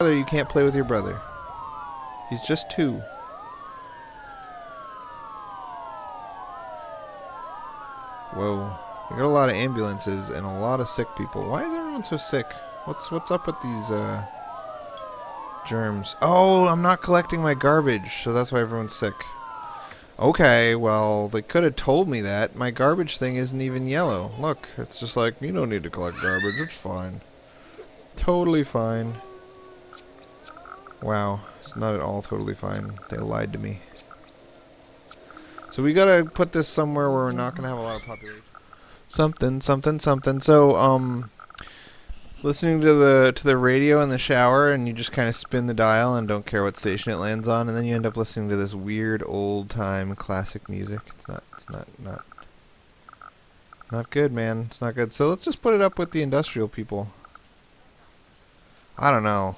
brother, you can't play with your brother. He's just 2. Whoa. We got a lot of ambulances and a lot of sick people. Why is everyone so sick? What's up with these germs? Oh, I'm not collecting my garbage, so that's why everyone's sick. Okay, well, they could have told me that. My garbage thing isn't even yellow. Look, it's just like, you don't need to collect garbage. It's fine. Totally fine. Wow, it's not at all totally fine. They lied to me. So we gotta put this somewhere where we're not gonna have a lot of population. Something. So, listening to the radio in the shower, and you just kind of spin the dial and don't care what station it lands on, and then you end up listening to this weird old time classic music. It's not good, man. It's not good. So let's just put it up with the industrial people. I don't know.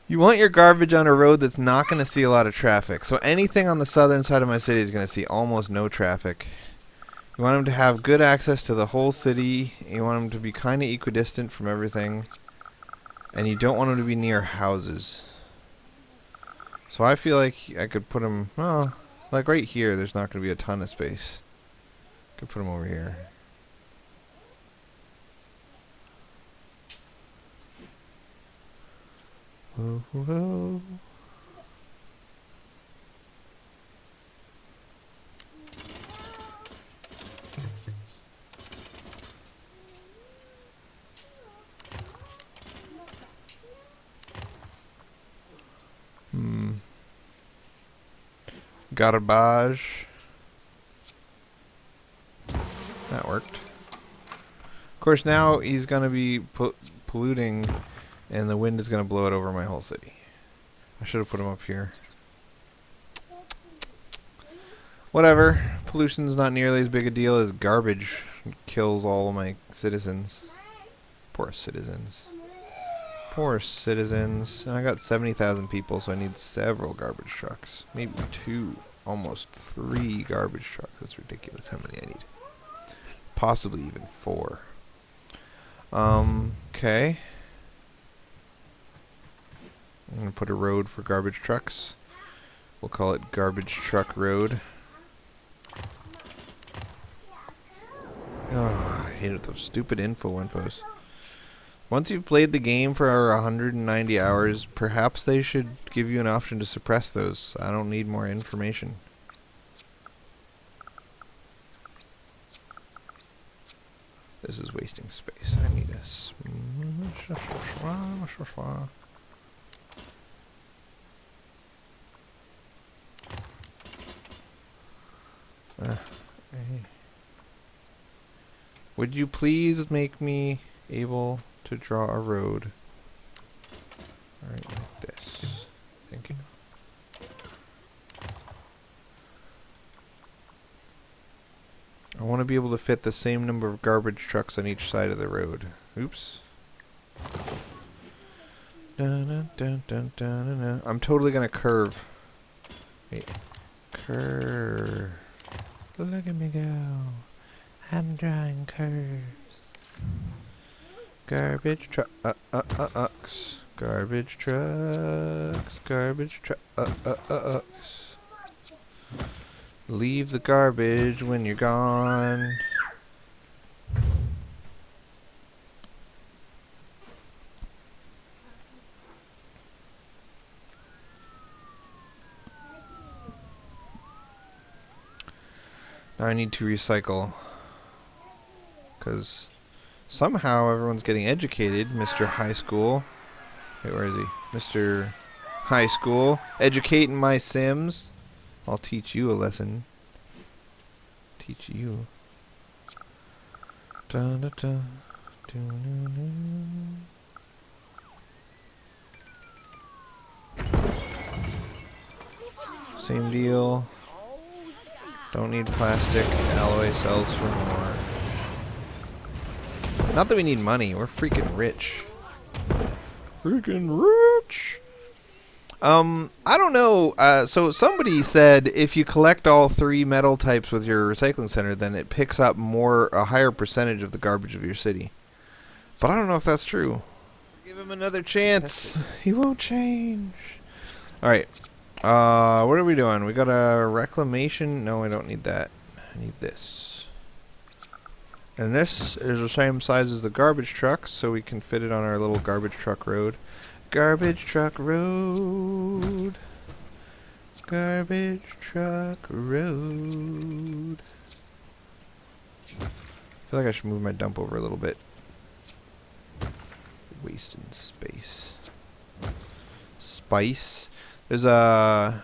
You want your garbage on a road that's not going to see a lot of traffic. So anything on the southern side of my city is going to see almost no traffic. You want them to have good access to the whole city. You want them to be kind of equidistant from everything. And you don't want them to be near houses. So I feel like I could put them, well, like right here, there's not going to be a ton of space. Could put them over here. Whoa, whoa. Garbage. That worked. Of course, now he's going to be polluting, and the wind is going to blow it over my whole city. I should have put him up here. Whatever. Pollution's not nearly as big a deal as garbage. It kills all of my citizens. Poor citizens. Poor citizens. And I got 70,000 people, so I need several garbage trucks. Maybe 2. Almost 3 garbage trucks. That's ridiculous how many I need. Possibly even 4. Okay. I'm going to put a road for garbage trucks. We'll call it Garbage Truck Road. Oh, I hated those stupid infos. Once you've played the game for 190 hours, perhaps they should give you an option to suppress those. I don't need more information. This is wasting space. I need a... Would you please make me able to draw a road? Alright, like this. Thank you. I want to be able to fit the same number of garbage trucks on each side of the road. Oops. I'm totally gonna curve. Wait. Curve. Look at me go. I'm drawing curves. Garbage trucks. Garbage trucks. Garbage trucks. Leave the garbage when you're gone. Now I need to recycle. Because somehow everyone's getting educated, Mr. High School. Wait, where is he? Mr. High School. Educating my Sims. I'll teach you a lesson. Teach you. Dun, dun, dun. Dun, dun, dun. Same deal. Don't need plastic. Alloy sells for more. Not that we need money. We're freaking rich. Freaking rich! I don't know. So somebody said if you collect all 3 metal types with your recycling center, then it picks up a higher percentage of the garbage of your city. But I don't know if that's true. Give him another chance. He won't change. Alright. What are we doing? We got a reclamation. No, I don't need that. I need this. And this is the same size as the garbage truck, so we can fit it on our little garbage truck road. Garbage truck road. Garbage truck road. I feel like I should move my dump over a little bit. Wasting space. Spice. There's a...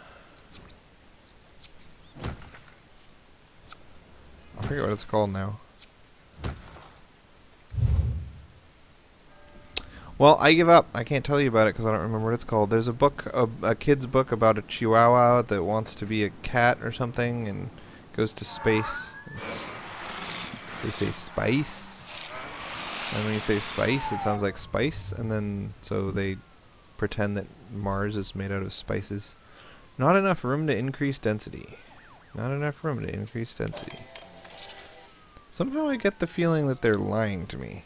I forget what it's called now. Well, I give up. I can't tell you about it because I don't remember what it's called. There's a book, a kid's book about a chihuahua that wants to be a cat or something and goes to space. They say spice. And when you say spice, it sounds like spice. And then, so they pretend that Mars is made out of spices. Not enough room to increase density. Not enough room to increase density. Somehow I get the feeling that they're lying to me.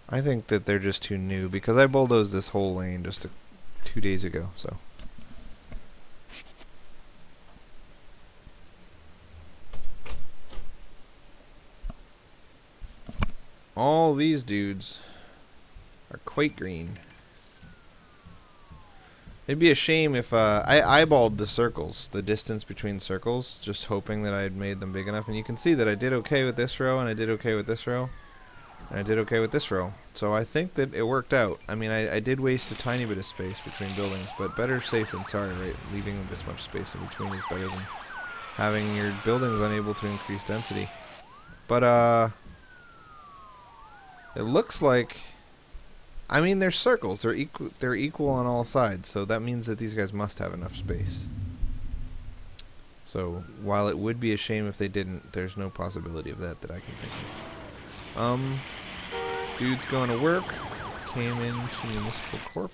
I think that they're just too new because I bulldozed this whole lane just 2 days ago, so. All these dudes are quite green. It'd be a shame if I eyeballed the circles, the distance between circles, just hoping that I had made them big enough. And you can see that I did okay with this row, and I did okay with this row. And I did okay with this row. So I think that it worked out. I mean, I did waste a tiny bit of space between buildings, but better safe than sorry, right? Leaving this much space in between is better than having your buildings unable to increase density. But, it looks like... I mean, they're circles. They're equal on all sides, so that means that these guys must have enough space. So, while it would be a shame if they didn't, there's no possibility of that I can think of. Dude's going to work. Came into Municipal Corp.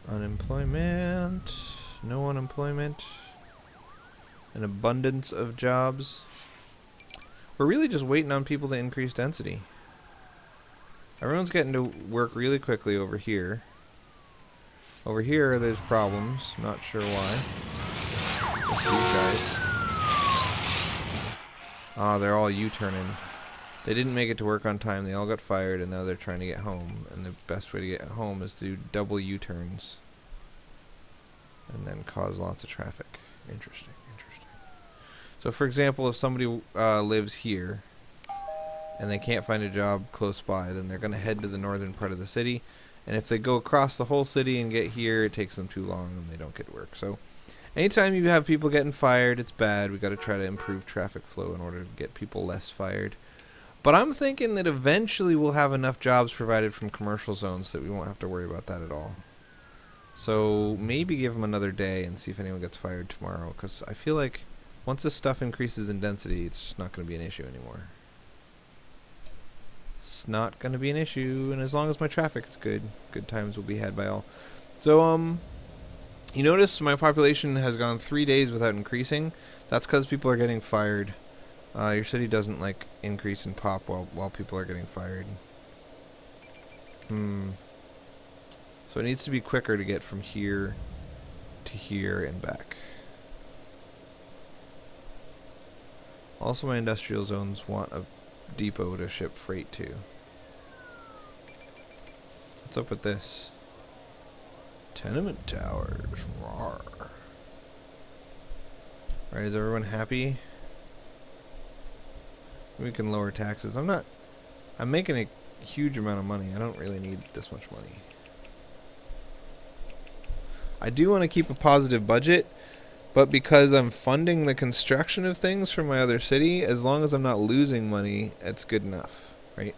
Unemployment. No unemployment. An abundance of jobs. We're really just waiting on people to increase density. Everyone's getting to work really quickly over here. Over here, there's problems. Not sure why. Just these guys. Ah, they're all U-turning. They didn't make it to work on time. They all got fired, and now they're trying to get home. And the best way to get home is to do double U-turns. And then cause lots of traffic. Interesting, interesting. So, for example, if somebody lives here, and they can't find a job close by, then they're going to head to the northern part of the city. And if they go across the whole city and get here, it takes them too long and they don't get to work. So anytime you have people getting fired, it's bad. We've got to try to improve traffic flow in order to get people less fired. But I'm thinking that eventually we'll have enough jobs provided from commercial zones that we won't have to worry about that at all. So maybe give them another day and see if anyone gets fired tomorrow. Because I feel like once this stuff increases in density, it's just not going to be an issue anymore. It's not going to be an issue, and as long as my traffic is good, good times will be had by all. So, you notice my population has gone 3 days without increasing. That's because people are getting fired. Your city doesn't, like, increase and pop while people are getting fired. So it needs to be quicker to get from here to here and back. Also, my industrial zones want a depot to ship freight to. What's up with this? Tenement towers. Rawr. Alright, is everyone happy? We can lower taxes. I'm making a huge amount of money. I don't really need this much money. I do want to keep a positive budget, but because I'm funding the construction of things from my other city, as long as I'm not losing money, it's good enough, right?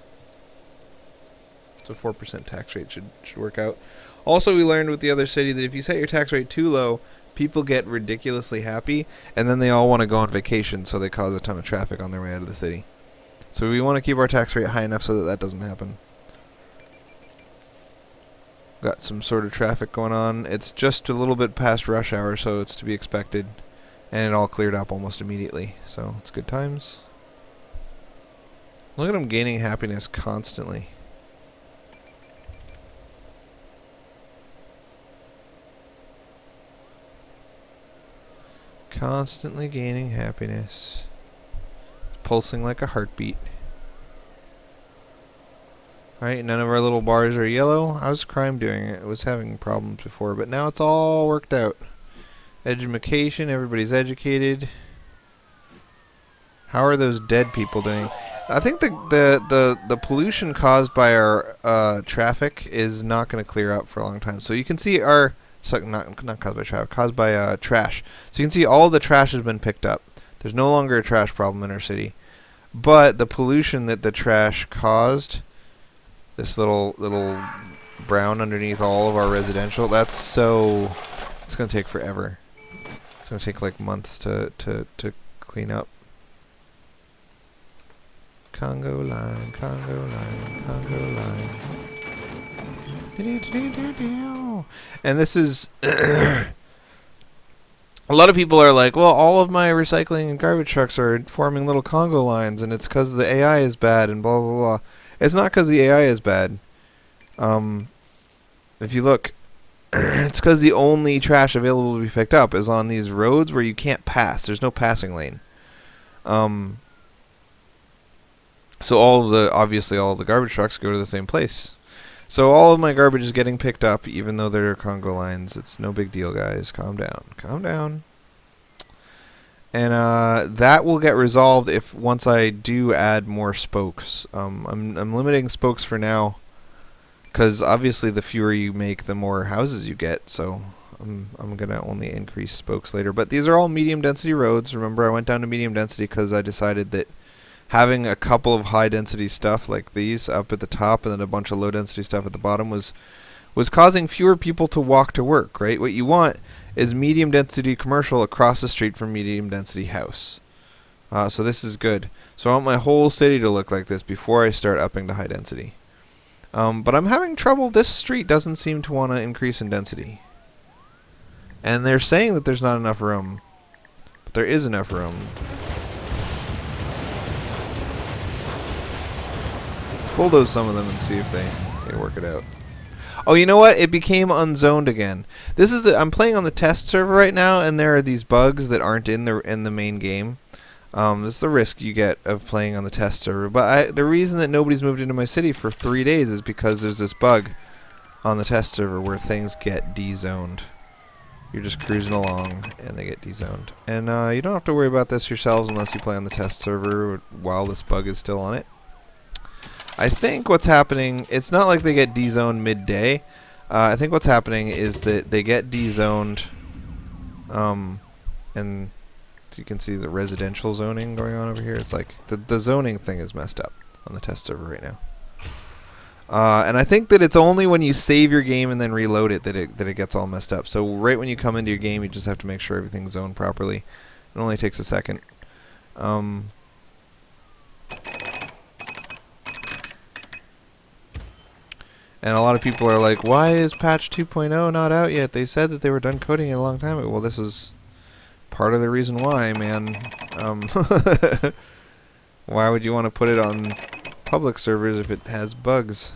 So 4% tax rate should work out. Also, we learned with the other city that if you set your tax rate too low, people get ridiculously happy, and then they all want to go on vacation, so they cause a ton of traffic on their way out of the city. So we want to keep our tax rate high enough so that that doesn't happen. Got some sort of traffic going on. It's just a little bit past rush hour, so it's to be expected. And it all cleared up almost immediately, so it's good times. Look at him gaining happiness constantly. Constantly gaining happiness. It's pulsing like a heartbeat. Alright, none of our little bars are yellow. How's crime doing? It was having problems before, but now it's all worked out. Education, everybody's educated. How are those dead people doing? I think the pollution caused by our traffic is not going to clear up for a long time. So you can see our... So not caused by traffic, caused by trash. So you can see all the trash has been picked up. There's no longer a trash problem in our city. But the pollution that the trash caused... This little brown underneath all of our residential, that's so... It's going to take forever. It's going to take like months to clean up. Congo line, Congo line, Congo line. And this is... A lot of people are like, well, all of my recycling and garbage trucks are forming little Congo lines, and it's because the AI is bad, and blah, blah, blah. It's not because the AI is bad. If you look, it's because the only trash available to be picked up is on these roads where you can't pass. There's no passing lane. So obviously all of the garbage trucks go to the same place. So all of my garbage is getting picked up, even though there are Congo lines. It's no big deal, guys. Calm down. Calm down. And that will get resolved if once I do add more spokes. I'm limiting spokes for now, because obviously the fewer you make, the more houses you get. So I'm gonna only increase spokes later. But these are all medium density roads. Remember, I went down to medium density because I decided that having a couple of high density stuff like these up at the top and then a bunch of low density stuff at the bottom was causing fewer people to walk to work. Right? What you want is medium density commercial across the street from medium density house. So this is good. So I want my whole city to look like this before I start upping to high density. But I'm having trouble. This street doesn't seem to want to increase in density. And they're saying that there's not enough room. But there is enough room. Let's bulldoze some of them and see if they work it out. Oh, you know what? It became unzoned again. This is I'm playing on the test server right now, and there are these bugs that aren't in the main game. This is the risk you get of playing on the test server. But the reason that nobody's moved into my city for 3 days is because there's this bug on the test server where things get de-zoned. You're just cruising along, and they get de-zoned. And you don't have to worry about this yourselves unless you play on the test server while this bug is still on it. I think what's happening, it's not like they get de-zoned midday. I think what's happening is that they get de-zoned, and you can see the residential zoning going on over here. It's like the zoning thing is messed up on the test server right now. And I think that it's only when you save your game and then reload it that it gets all messed up. So right when you come into your game, you just have to make sure everything's zoned properly. It only takes a second. And a lot of people are like, why is patch 2.0 not out yet? They said that they were done coding it a long time ago. Well, this is part of the reason why, man. Why would you want to put it on public servers if it has bugs?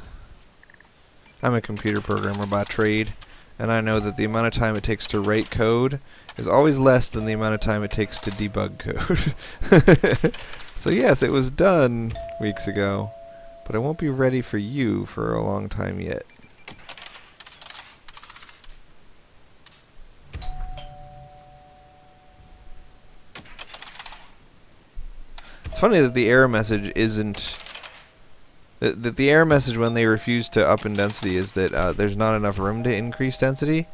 I'm a computer programmer by trade, and I know that the amount of time it takes to write code is always less than the amount of time it takes to debug code. So yes, it was done weeks ago. But I won't be ready for you for a long time yet. It's funny that the error message isn't... That the error message when they refuse to up in density is that there's not enough room to increase density.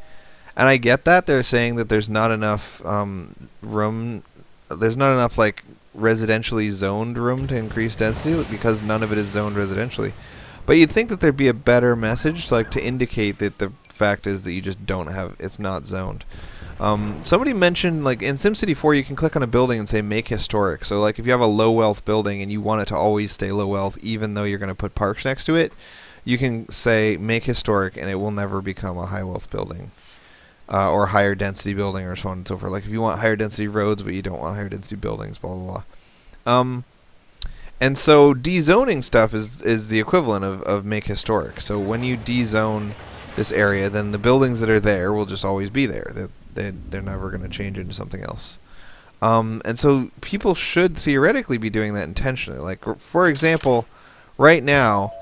And I get that. They're saying that there's not enough room... There's not enough, like, residentially zoned room to increase density because none of it is zoned residentially. But you'd think that there'd be a better message, like, to indicate that the fact is that you just don't have... It's not zoned. Somebody mentioned, like, in SimCity 4, you can click on a building and say make historic. So, like, if you have a low wealth building and you want it to always stay low wealth, even though you're going to put parks next to it, you can say make historic, and it will never become a high wealth building. Or higher density building, or so on and so forth. Like if you want higher density roads, but you don't want higher density buildings, blah blah blah. And so dezoning stuff is the equivalent of make historic. So when you dezone this area, then the buildings that are there will just always be there. They're never going to change into something else. And so people should theoretically be doing that intentionally. Like for example, right now,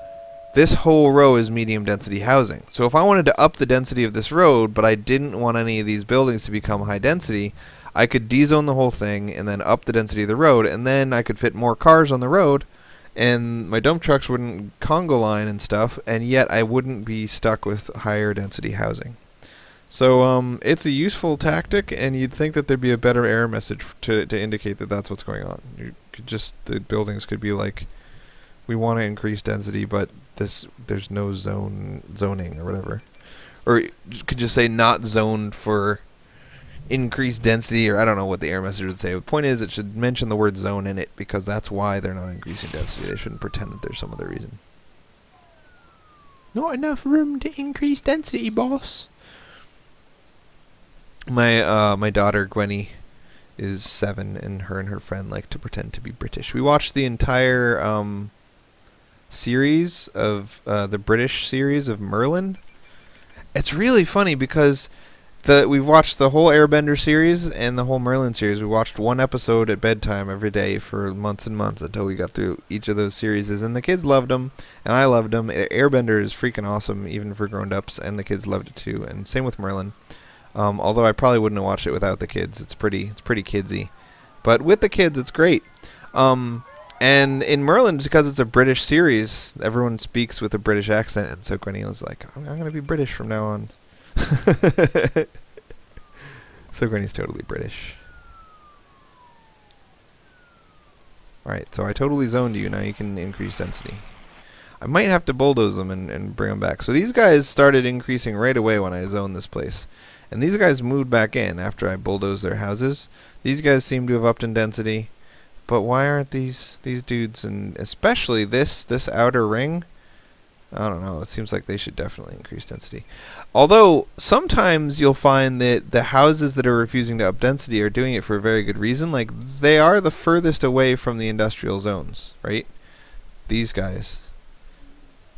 this whole row is medium density housing. So if I wanted to up the density of this road, but I didn't want any of these buildings to become high density, I could dezone the whole thing and then up the density of the road, and then I could fit more cars on the road, and my dump trucks wouldn't Congo line and stuff, and yet I wouldn't be stuck with higher density housing. So it's a useful tactic, and you'd think that there'd be a better error message to indicate that that's what's going on. You could the buildings could be like, we want to increase density, but there's no zoning or whatever. Or you could just say not zoned for increased density, or I don't know what the error message would say. The point is, it should mention the word zone in it, because that's why they're not increasing density. They shouldn't pretend that there's some other reason. Not enough room to increase density, boss. My daughter Gwenny is 7, and her friend like to pretend to be British. We watched the entire series of the British series of Merlin. It's really funny because we've watched the whole Airbender series and the whole Merlin series. We watched one episode at bedtime every day for months and months until we got through each of those series, and the kids loved them, and I loved them. Airbender is freaking awesome, even for grown-ups, and the kids loved it too, and same with Merlin. Although I probably wouldn't have watched it without the kids. It's pretty kidsy, but with the kids, it's great. And in Merlin, because it's a British series, everyone speaks with a British accent, and so Gwenny was like, I'm going to be British from now on. So Gwenny's totally British. Alright, so I totally zoned you. Now you can increase density. I might have to bulldoze them and bring them back. So these guys started increasing right away when I zoned this place. And these guys moved back in after I bulldozed their houses. These guys seem to have upped in density. But why aren't these dudes, and especially this outer ring? I don't know. It seems like they should definitely increase density. Although sometimes you'll find that the houses that are refusing to up density are doing it for a very good reason. Like they are the furthest away from the industrial zones, right? These guys.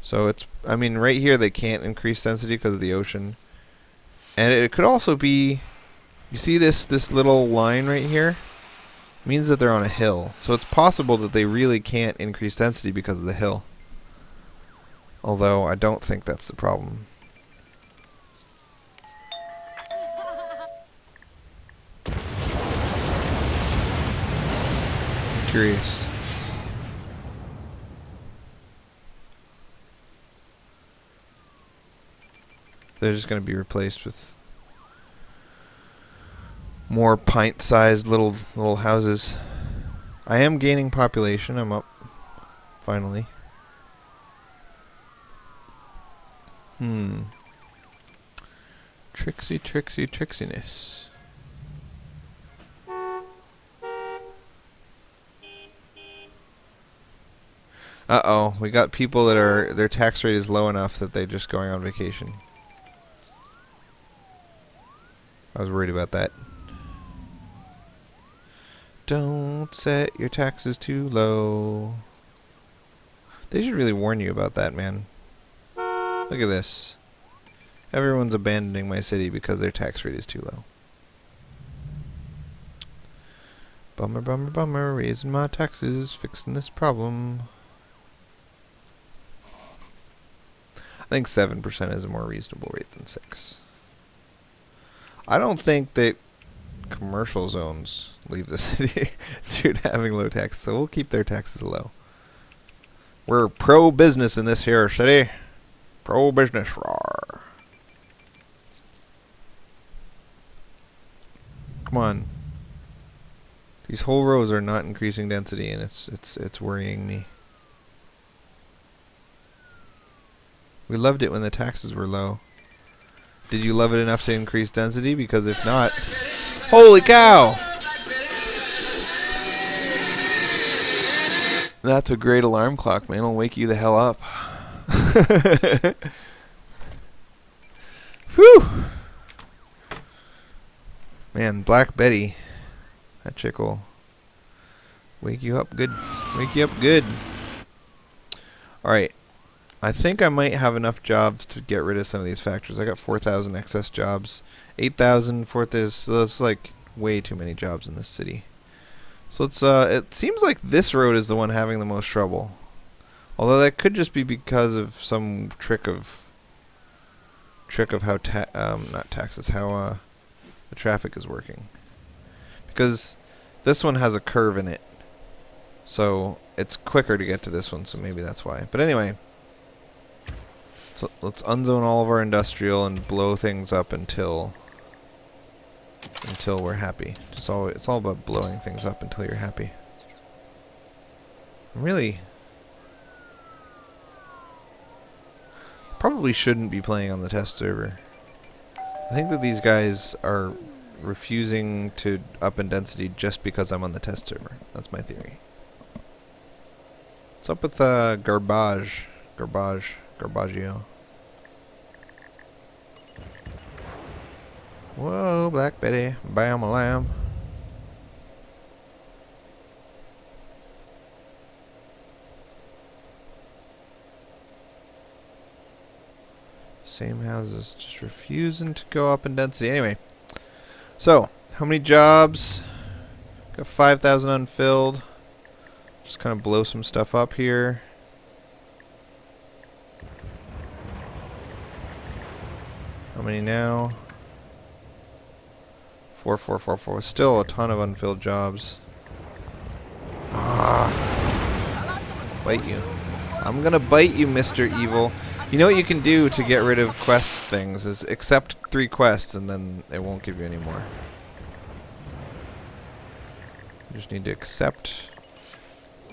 So it's, I mean, right here they can't increase density because of the ocean. And it could also be, you see this little line right here? Means that they're on a hill. So it's possible that they really can't increase density because of the hill. Although I don't think that's the problem. I'm curious. They're just going to be replaced with more pint-sized little houses. I am gaining population. I'm up, finally. Trixiness. Uh-oh, we got people that their tax rate is low enough that they're just going on vacation. I was worried about that. Don't set your taxes too low. They should really warn you about that, man. Look at this. Everyone's abandoning my city because their tax rate is too low. Bummer, bummer, bummer. Raising my taxes, fixing this problem. I think 7% is a more reasonable rate than 6%. I don't think that commercial zones leave the city due to having low taxes, so we'll keep their taxes low. We're pro-business in this here city. Pro-business, roar. Come on. These whole rows are not increasing density, and it's worrying me. We loved it when the taxes were low. Did you love it enough to increase density? Because if not... Holy cow! That's a great alarm clock, man. It'll wake you the hell up. Whew! Man, Black Betty. That chick will wake you up good. Wake you up good. Alright. I think I might have enough jobs to get rid of some of these factories. I got 4,000 excess jobs. 8,000 for this. So that's like way too many jobs in this city. So let's, it seems like this road is the one having the most trouble. Although that could just be because of some trick of how not taxes, how the traffic is working. Because this one has a curve in it. So it's quicker to get to this one, so maybe that's why. But anyway, so let's unzone all of our industrial and blow things up until we're happy. It's all about blowing things up until you're happy. Really, probably shouldn't be playing on the test server. I think that these guys are refusing to up in density just because I'm on the test server. That's my theory. What's up with Garbaggio? Whoa, Black Betty, bam a lamb. Same houses, just refusing to go up in density. Anyway, so how many jobs? Got 5,000 unfilled. Just kind of blow some stuff up here. How many now? 4, 4, 4, 4. Still a ton of unfilled jobs. Ah, bite you. I'm gonna bite you, Mr. Evil. You know what you can do to get rid of quest things is accept 3 quests and then it won't give you any more. You just need to accept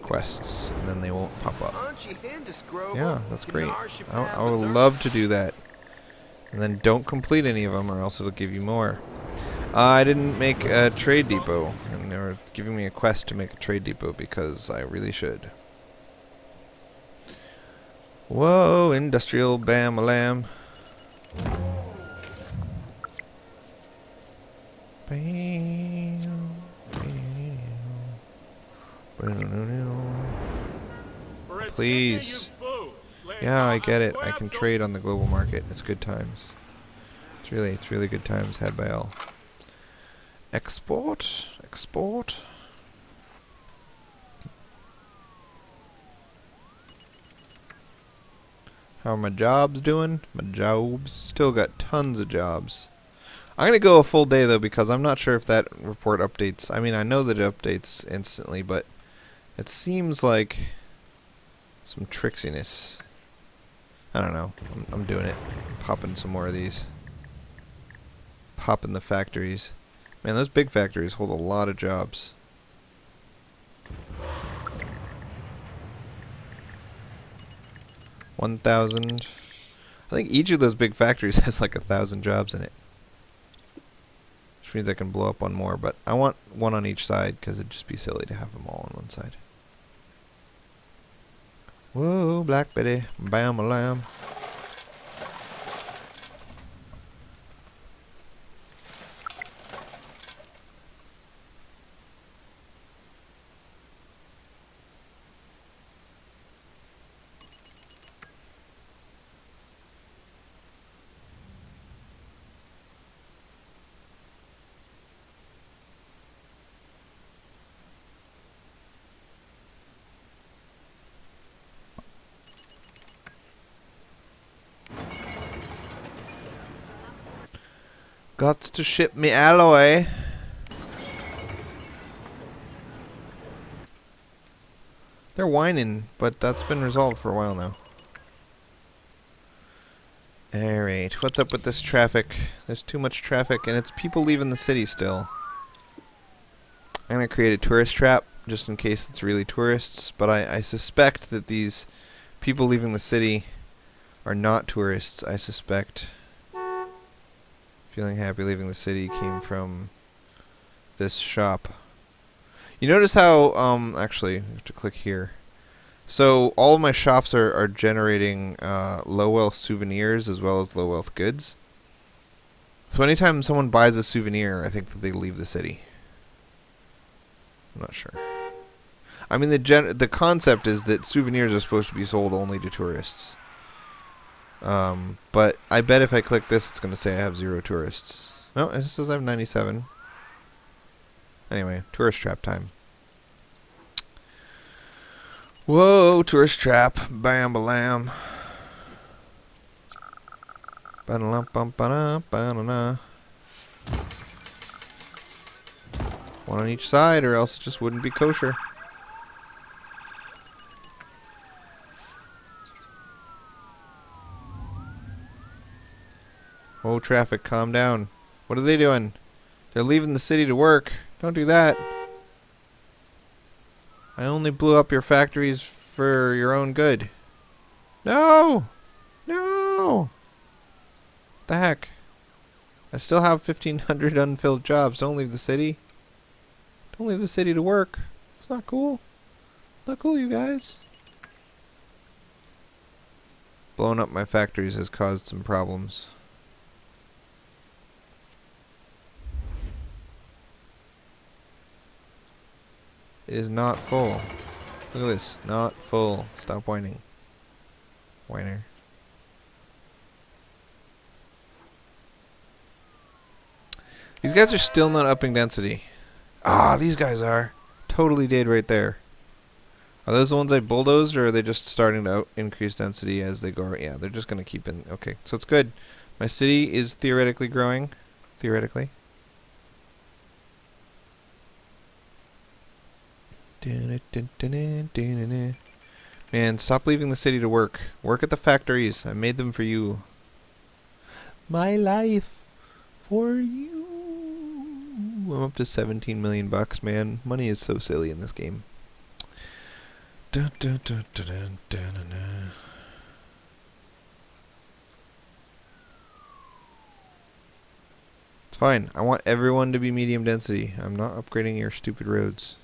quests and then they won't pop up. Yeah, that's great. I would love to do that. And then don't complete any of them or else it'll give you more. I didn't make a trade depot and they were giving me a quest to make a trade depot because I really should. Whoa, industrial bam-a-lamb. Please. Yeah, I get it. I can trade on the global market. It's good times. It's really good times had by all. Export. How are my jobs doing? My jobs. Still got tons of jobs. I'm going to go a full day, though, because I'm not sure if that report updates. I mean, I know that it updates instantly, but it seems like some tricksiness. I don't know. I'm doing it. I'm popping some more of these. Popping the factories. Man, those big factories hold a lot of jobs. $1,000. I think each of those big factories has like 1,000 jobs in it. Which means I can blow up one more, but I want one on each side because it'd just be silly to have them all on one side. Whoa, Black Betty, bam a lamb. Got to ship me alloy. They're whining, but that's been resolved for a while now. Alright, what's up with this traffic? There's too much traffic, and it's people leaving the city still. I'm going to create a tourist trap, just in case it's really tourists, but I suspect that these people leaving the city are not tourists. I suspect Feeling Happy Leaving the City came from this shop. You notice how, actually, I have to click here. So all of my shops are generating low wealth souvenirs as well as low wealth goods. So anytime someone buys a souvenir, I think that they leave the city. I'm not sure. I mean, the concept is that souvenirs are supposed to be sold only to tourists. But I bet if I click this, it's going to say I have 0 tourists. No, it says I have 97. Anyway, tourist trap time. Whoa, tourist trap. Bam, balam. Ba-da-lum-bum-ba-da-ba-da-na. One on each side, or else it just wouldn't be kosher. Oh, traffic, calm down. What are they doing? They're leaving the city to work. Don't do that. I only blew up your factories for your own good. No! No! What the heck? I still have 1,500 unfilled jobs. Don't leave the city. Don't leave the city to work. It's not cool. Not cool, you guys. Blowing up my factories has caused some problems. It is not full. Look at this. Not full. Stop whining. Whiner. These guys are still not upping density. Ah, these guys are. Totally did right there. Are those the ones I bulldozed, or are they just starting to increase density as they go? Yeah, they're just going to keep in. Okay, so it's good. My city is theoretically growing. Theoretically. Man, stop leaving the city to work. Work at the factories. I made them for you. My life for you. I'm up to 17 million bucks, man. Money is so silly in this game. Dun, dun, dun, dun, dun, dun, dun, dun. It's fine. I want everyone to be medium density. I'm not upgrading your stupid roads.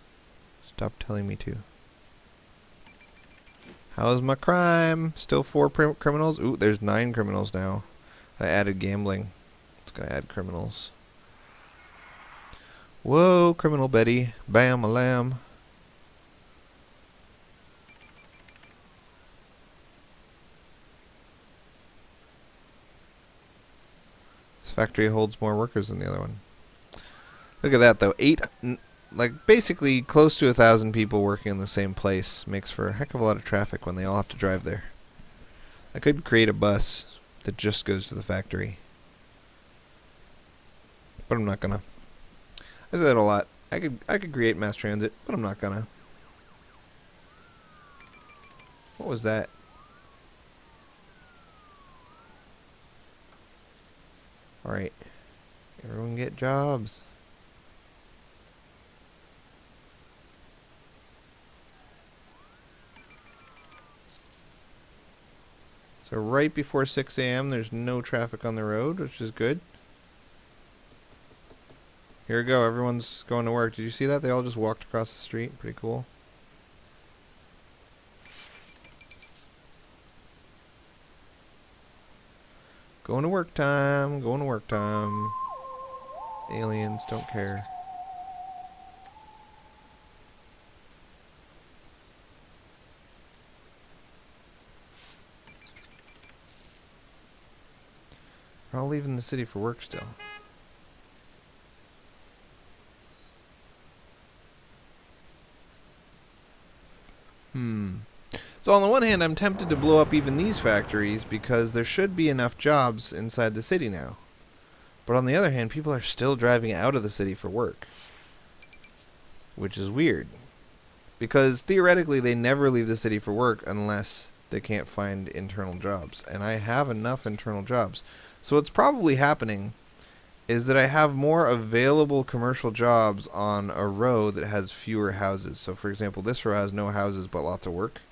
Stop telling me to. How's my crime? Still 4 criminals? Ooh, there's 9 criminals now. I added gambling. It's gonna add criminals. Whoa, criminal Betty. Bam, a lamb. This factory holds more workers than the other one. Look at that, though. Like basically close to 1,000 people working in the same place makes for a heck of a lot of traffic when they all have to drive there. I could create a bus that just goes to the factory, but I'm not gonna. I say that a lot. I could create mass transit, but I'm not gonna. What was that? All right, everyone get jobs. So right before 6 a.m. there's no traffic on the road, which is good. Here we go, everyone's going to work. Did you see that? They all just walked across the street. Pretty cool. Going to work time, going to work time. Aliens don't care. We're all leaving the city for work still. So on the one hand, I'm tempted to blow up even these factories because there should be enough jobs inside the city now. But on the other hand, people are still driving out of the city for work. Which is weird. Because theoretically, they never leave the city for work unless they can't find internal jobs. And I have enough internal jobs. So what's probably happening is that I have more available commercial jobs on a row that has fewer houses. So for example, this row has no houses but lots of work.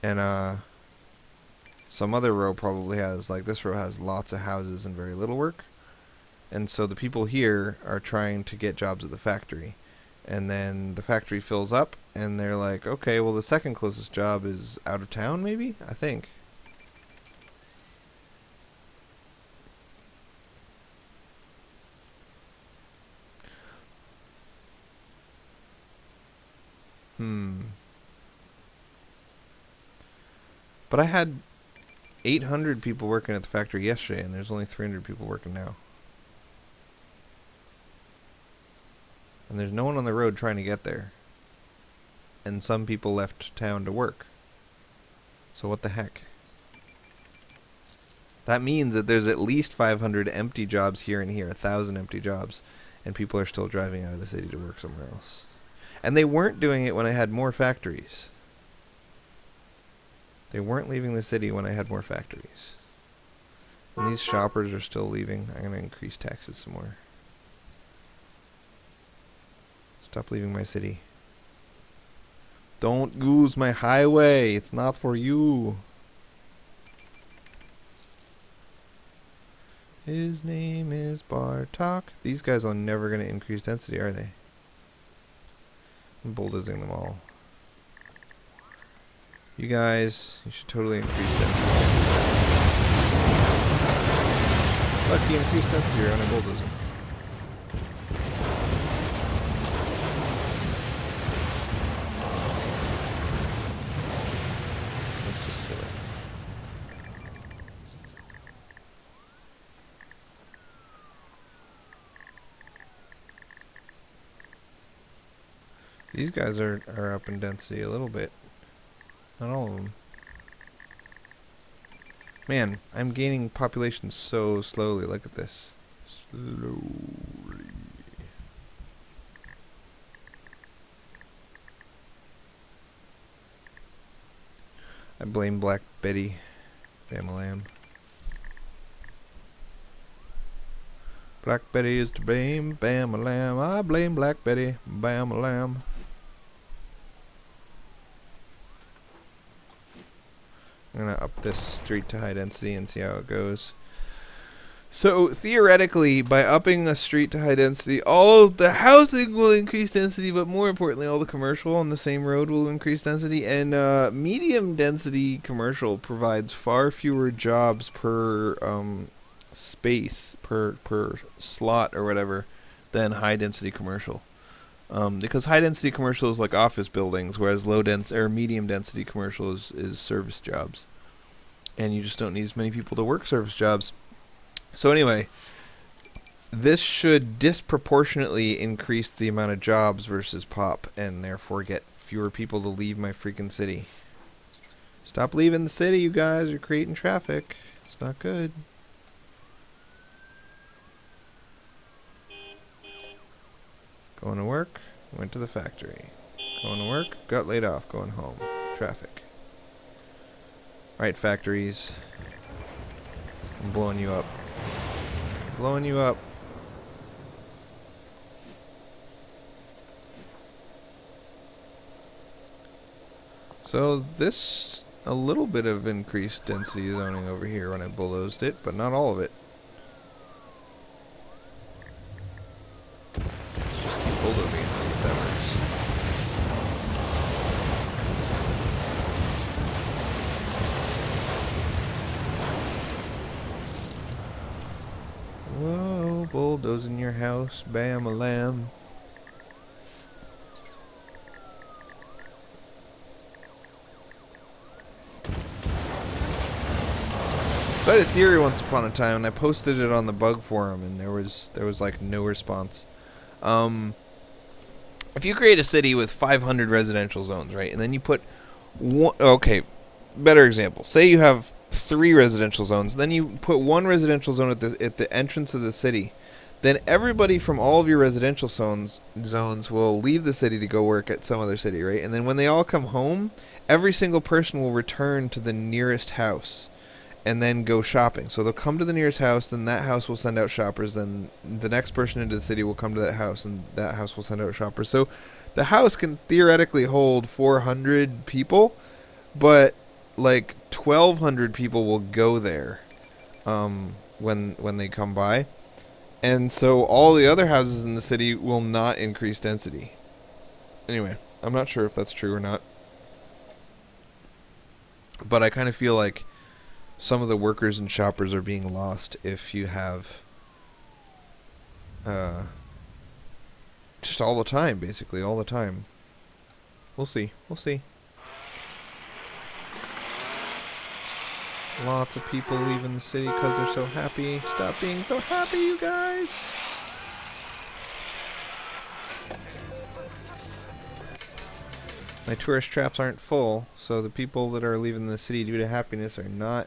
And some other row probably has, like this row has lots of houses and very little work. And so the people here are trying to get jobs at the factory. And then the factory fills up And they're like, okay, well, the second closest job is out of town, maybe? I think. But I had 800 people working at the factory yesterday, and there's only 300 people working now. And there's no one on the road trying to get there. And some people left town to work. So what the heck? That means that there's at least 500 empty jobs here and here, 1,000 empty jobs, and people are still driving out of the city to work somewhere else. And they weren't doing it when I had more factories. They weren't leaving the city when I had more factories. And these shoppers are still leaving. I'm going to increase taxes some more. Stop leaving my city. Don't use my highway. It's not for you. His name is Bartok. These guys are never going to increase density, are they? I'm bulldozing them all. You guys, you should totally increase density. Look, you increase density around a bulldozer. That's just silly. These guys are up in density a little bit. Not all of them. Man, I'm gaining population so slowly. Look at this. Slowly. I blame Black Betty. Bam-a-lamb. Black Betty is to blame. Bam-a-lamb. I blame Black Betty. Bam-a-lamb. I'm going to up this street to high density and see how it goes. So, theoretically, by upping a street to high density, all the housing will increase density, but more importantly, all the commercial on the same road will increase density. And medium density commercial provides far fewer jobs per space, per slot or whatever, than high density commercial. Because high density commercial is like office buildings, whereas low density or medium density commercial is service jobs, and you just don't need as many people to work service jobs. So anyway, this should disproportionately increase the amount of jobs versus pop, and therefore get fewer people to leave my freaking city. Stop leaving the city, you guys. You're creating traffic. It's not good. Going to work, went to the factory. Going to work, got laid off, going home. Traffic. Alright, factories. I'm blowing you up. Blowing you up. So this, a little bit of increased density zoning over here when I bulldozed it, but not all of it. Bulldozing it, see if that works. Whoa, bulldozing your house, bam-a-lamb. So I had a theory once upon a time, and I posted it on the bug forum, and there was like no response. If you create a city with 500 residential zones, right, and then you put one, okay, better example. Say you have 3 residential zones, then you put 1 residential zone at the entrance of the city. Then everybody from all of your residential zones will leave the city to go work at some other city, right? And then when they all come home, every single person will return to the nearest house and then go shopping. So they'll come to the nearest house, then that house will send out shoppers, then the next person into the city will come to that house, and that house will send out shoppers. So the house can theoretically hold 400 people, but like 1,200 people will go there when they come by. And so all the other houses in the city will not increase density. Anyway, I'm not sure if that's true or not. But I kind of feel like some of the workers and shoppers are being lost if you have just all the time, basically, all the time. We'll see. We'll see. Lots of people leaving the city because they're so happy. Stop being so happy, you guys. My tourist traps aren't full, so the people that are leaving the city due to happiness are not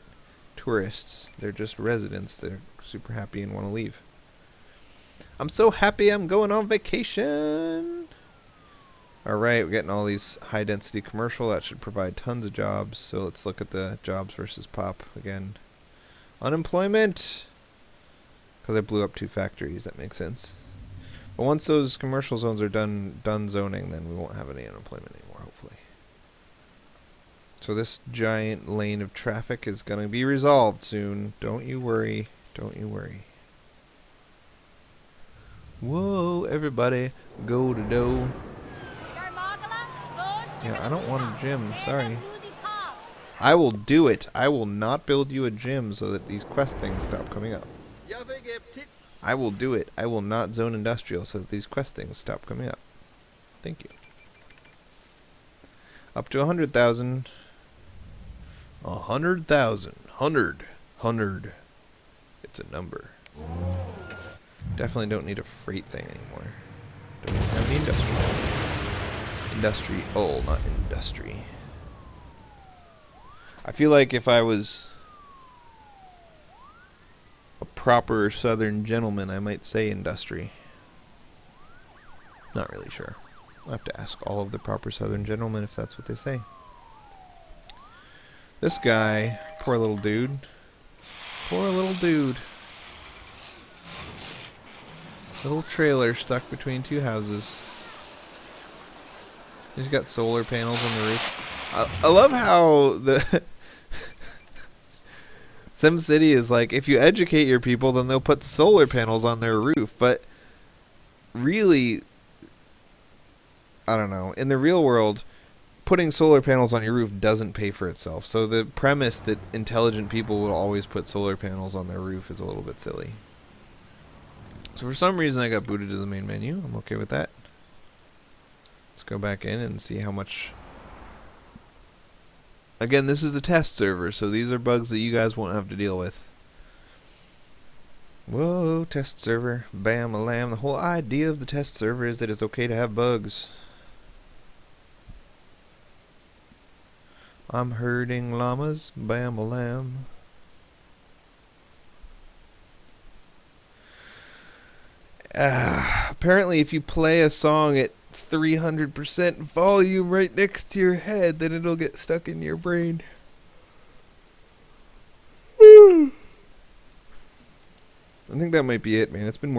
tourists. They're just residents. They're super happy and want to leave. I'm so happy I'm going on vacation. Alright, we're getting all these high density commercial. That should provide tons of jobs. So let's look at the jobs versus pop again. Unemployment. Because I blew up 2 factories, that makes sense. But once those commercial zones are done zoning, then we won't have any unemployment anymore, hopefully. So this giant lane of traffic is going to be resolved soon. Don't you worry. Don't you worry. Whoa, everybody, go to dough. Yeah, I don't want a gym, sorry. I will do it. I will not build you a gym so that these quest things stop coming up. I will do it. I will not zone industrial so that these quest things stop coming up. Thank you. Up to 100,000. 100,000. 100. It's a number. Definitely don't need a freight thing anymore. Don't even have the industry. Not industry. I feel like if I was a proper southern gentleman, I might say industry. Not really sure. I'll have to ask all of the proper southern gentlemen if that's what they say. This guy, poor little dude. Poor little dude. Little trailer stuck between 2 houses. He's got solar panels on the roof. I love how the SimCity is like, if you educate your people, then they'll put solar panels on their roof. But really, I don't know. In the real world, putting solar panels on your roof doesn't pay for itself. So the premise that intelligent people will always put solar panels on their roof is a little bit silly. So for some reason I got booted to the main menu. I'm okay with that. Let's go back in and see how much. Again, this is a test server, so these are bugs that you guys won't have to deal with. Whoa, test server. Bam-a-lam. The whole idea of the test server is that it's okay to have bugs. I'm herding llamas. Bam-a-lam. Apparently, if you play a song at 300% volume right next to your head, then it'll get stuck in your brain. I think that might be it, man. It's been